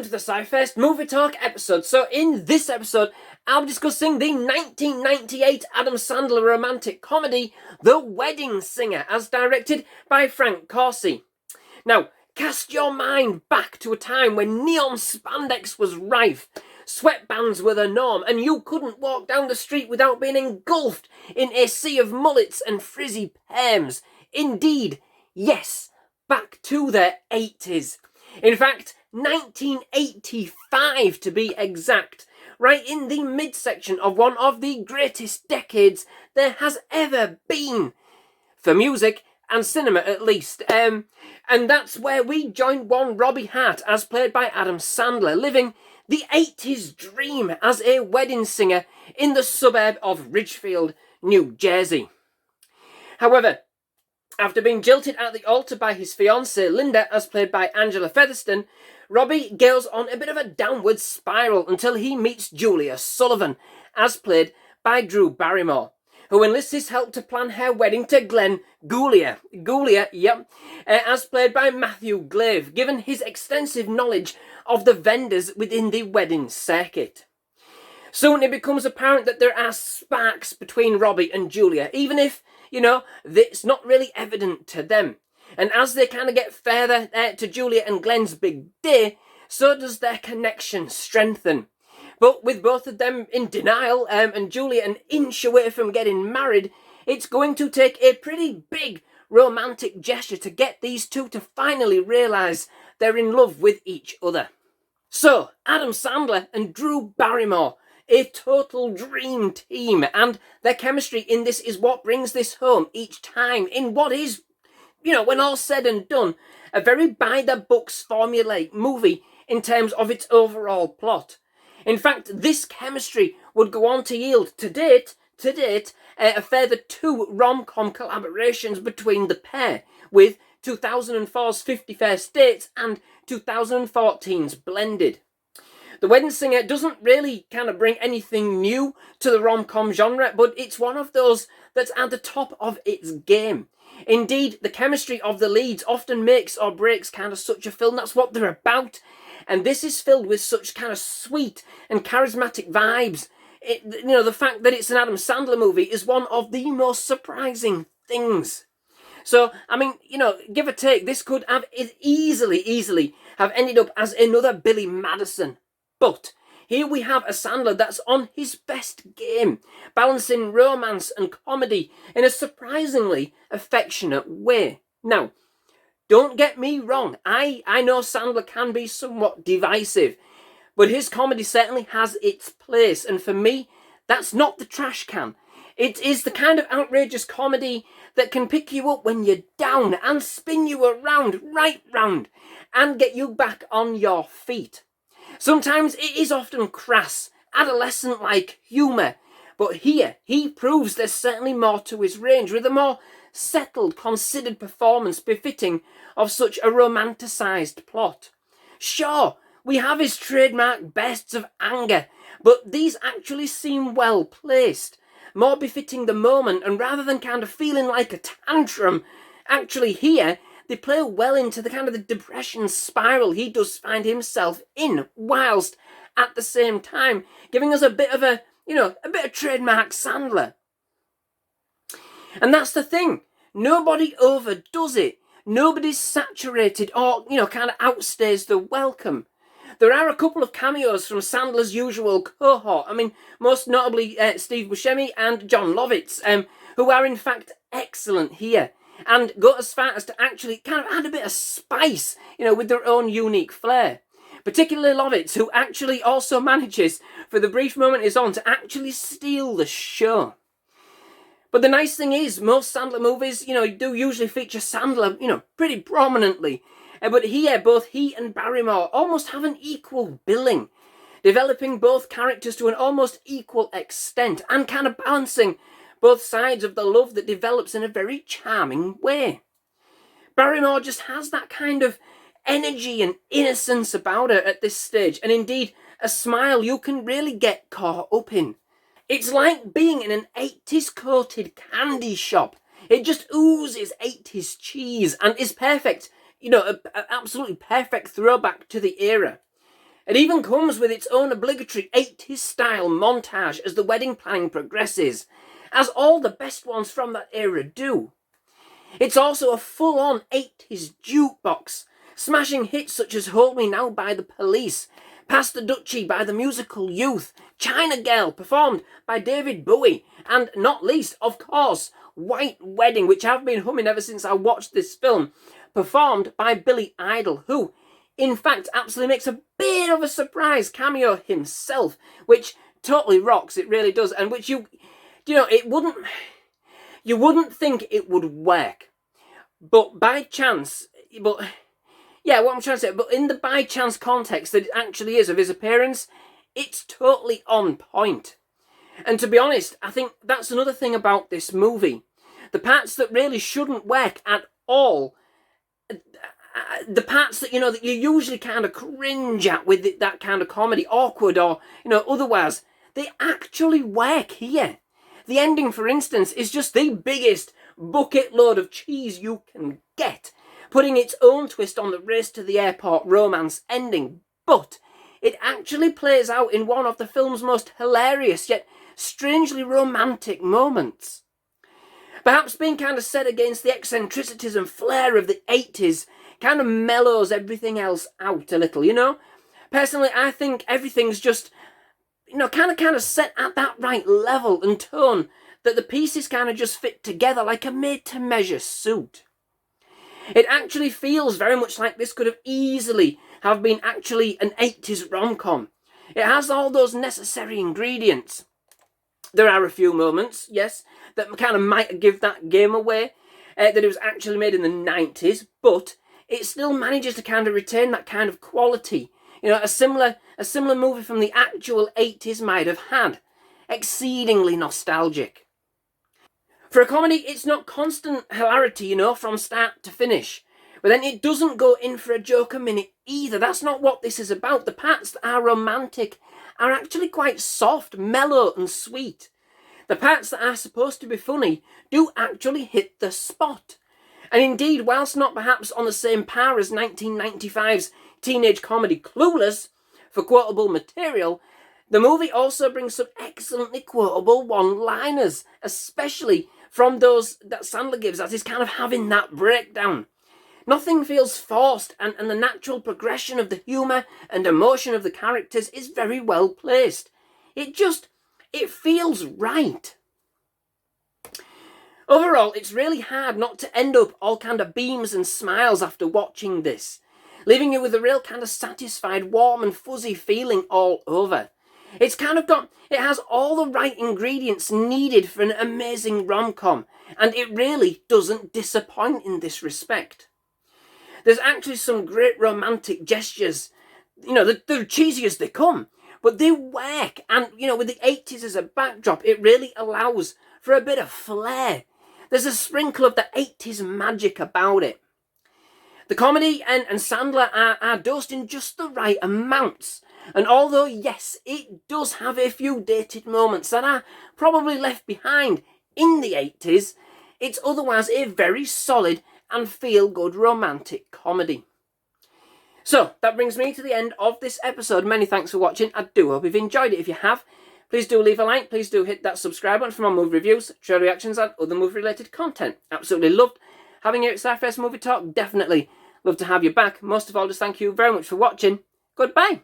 to the SciFirst MovieTalk episode. So in this episode, I'll be discussing the 1998 Adam Sandler romantic comedy, The Wedding Singer, as directed by Frank Coraci. Now, cast your mind back to a time when neon spandex was rife, sweatbands were the norm, and you couldn't walk down the street without being engulfed in a sea of mullets and frizzy perms. Indeed, yes, back to the 80s. In fact, 1985 to be exact, right in the midsection of one of the greatest decades there has ever been, for music and cinema at least. And that's where we join one Robbie Hart, as played by Adam Sandler, living the 80s dream as a wedding singer in the suburb of Ridgefield, New Jersey. However, after being jilted at the altar by his fiancée Linda, as played by Angela Featherstone, Robbie goes on a bit of a downward spiral until he meets Julia Sullivan, as played by Drew Barrymore, who enlists his help to plan her wedding to Glenn Goulier, as played by Matthew Glave, given his extensive knowledge of the vendors within the wedding circuit. Soon it becomes apparent that there are sparks between Robbie and Julia, even if, it's not really evident to them. And as they kind of get further to Julia and Glenn's big day, so does their connection strengthen. But with both of them in denial and Julia an inch away from getting married, it's going to take a pretty big romantic gesture to get these two to finally realise they're in love with each other. So, Adam Sandler and Drew Barrymore, a total dream team, and their chemistry in this is what brings this home each time in what is, when all's said and done, a very by-the-books formulaic movie in terms of its overall plot. In fact, this chemistry would go on to yield, to date, a further 2 rom-com collaborations between the pair, with 2004's 50 First Dates and 2014's Blended. The Wedding Singer doesn't really kind of bring anything new to the rom-com genre, but it's one of those that's at the top of its game. Indeed, the chemistry of the leads often makes or breaks kind of such a film. That's what they're about. And this is filled with such kind of sweet and charismatic vibes. The fact that it's an Adam Sandler movie is one of the most surprising things. So, give or take, this could have easily have ended up as another Billy Madison. But here we have a Sandler that's on his best game, balancing romance and comedy in a surprisingly affectionate way. Now, don't get me wrong, I know Sandler can be somewhat divisive, but his comedy certainly has its place, and for me, that's not the trash can. It is the kind of outrageous comedy that can pick you up when you're down and spin you around, right round, and get you back on your feet. Sometimes it is often crass, adolescent-like humour, but here he proves there's certainly more to his range, with a more settled, considered performance befitting of such a romanticised plot. Sure, we have his trademark bursts of anger, but these actually seem well placed, more befitting the moment, and rather than kind of feeling like a tantrum, actually here they play well into the kind of the depression spiral he does find himself in, whilst at the same time giving us a bit of a bit of trademark Sandler. And that's the thing. Nobody overdoes it. Nobody's saturated or, kind of outstays the welcome. There are a couple of cameos from Sandler's usual cohort. Most notably Steve Buscemi and John Lovitz, who are in fact excellent here, and go as far as to actually kind of add a bit of spice, with their own unique flair. Particularly Lovitz, who actually also manages, for the brief moment is on, to actually steal the show. But the nice thing is, most Sandler movies, do usually feature Sandler, pretty prominently. But here, both he and Barrymore almost have an equal billing, developing both characters to an almost equal extent, and kind of balancing both sides of the love that develops in a very charming way. Barrymore just has that kind of energy and innocence about her at this stage, and indeed a smile you can really get caught up in. It's like being in an 80s coated candy shop. It just oozes 80s cheese and is perfect, an absolutely perfect throwback to the era. It even comes with its own obligatory 80s style montage as the wedding planning progresses, as all the best ones from that era do. It's also a full-on 80s jukebox, smashing hits such as Hold Me Now by the Police, Pass the Dutchie by the Musical Youth, China Girl performed by David Bowie, and not least, of course, White Wedding, which I've been humming ever since I watched this film, performed by Billy Idol, who, in fact, absolutely makes a bit of a surprise cameo himself, which totally rocks, it really does, and which you wouldn't think it would work, but by chance, what I'm trying to say, but in the by chance context that it actually is of his appearance, it's totally on point. And to be honest, I think that's another thing about this movie. The parts that really shouldn't work at all, the parts that, that you usually kind of cringe at with that kind of comedy, awkward or, otherwise, they actually work here. The ending, for instance, is just the biggest bucket load of cheese you can get, putting its own twist on the race to the airport romance ending, but it actually plays out in one of the film's most hilarious yet strangely romantic moments. Perhaps being kind of set against the eccentricities and flair of the 80s kind of mellows everything else out a little, Personally, I think everything's just, kind of set at that right level and tone that the pieces kind of just fit together like a made-to-measure suit. It actually feels very much like this could have easily have been actually an 80s rom-com. It has all those necessary ingredients. There are a few moments, yes, that kind of might give that game away, that it was actually made in the 90s, but it still manages to kind of retain that kind of quality. A similar movie from the actual 80s might have had. Exceedingly nostalgic. For a comedy, it's not constant hilarity, from start to finish. But then it doesn't go in for a joke a minute either. That's not what this is about. The parts that are romantic are actually quite soft, mellow and sweet. The parts that are supposed to be funny do actually hit the spot. And indeed, whilst not perhaps on the same par as 1995's teenage comedy Clueless for quotable material, the movie also brings some excellently quotable one-liners, especially from those that Sandler gives as he's kind of having that breakdown. Nothing feels forced, and the natural progression of the humour and emotion of the characters is very well placed. It feels right. Overall, it's really hard not to end up all kind of beams and smiles after watching this, leaving you with a real kind of satisfied, warm and fuzzy feeling all over. It has all the right ingredients needed for an amazing rom-com, and it really doesn't disappoint in this respect. There's actually some great romantic gestures, they're cheesy as they come, but they work, and, with the 80s as a backdrop, it really allows for a bit of flair. There's a sprinkle of the 80s magic about it. The comedy and Sandler are dosed in just the right amounts. And although, yes, it does have a few dated moments that are probably left behind in the 80s, it's otherwise a very solid and feel-good romantic comedy. So, that brings me to the end of this episode. Many thanks for watching. I do hope you've enjoyed it. If you have, please do leave a like. Please do hit that subscribe button for more movie reviews, show reactions, and other movie-related content. Absolutely loved having you at SciFirst MovieTalk. Definitely love to have you back. Most of all, just thank you very much for watching. Goodbye.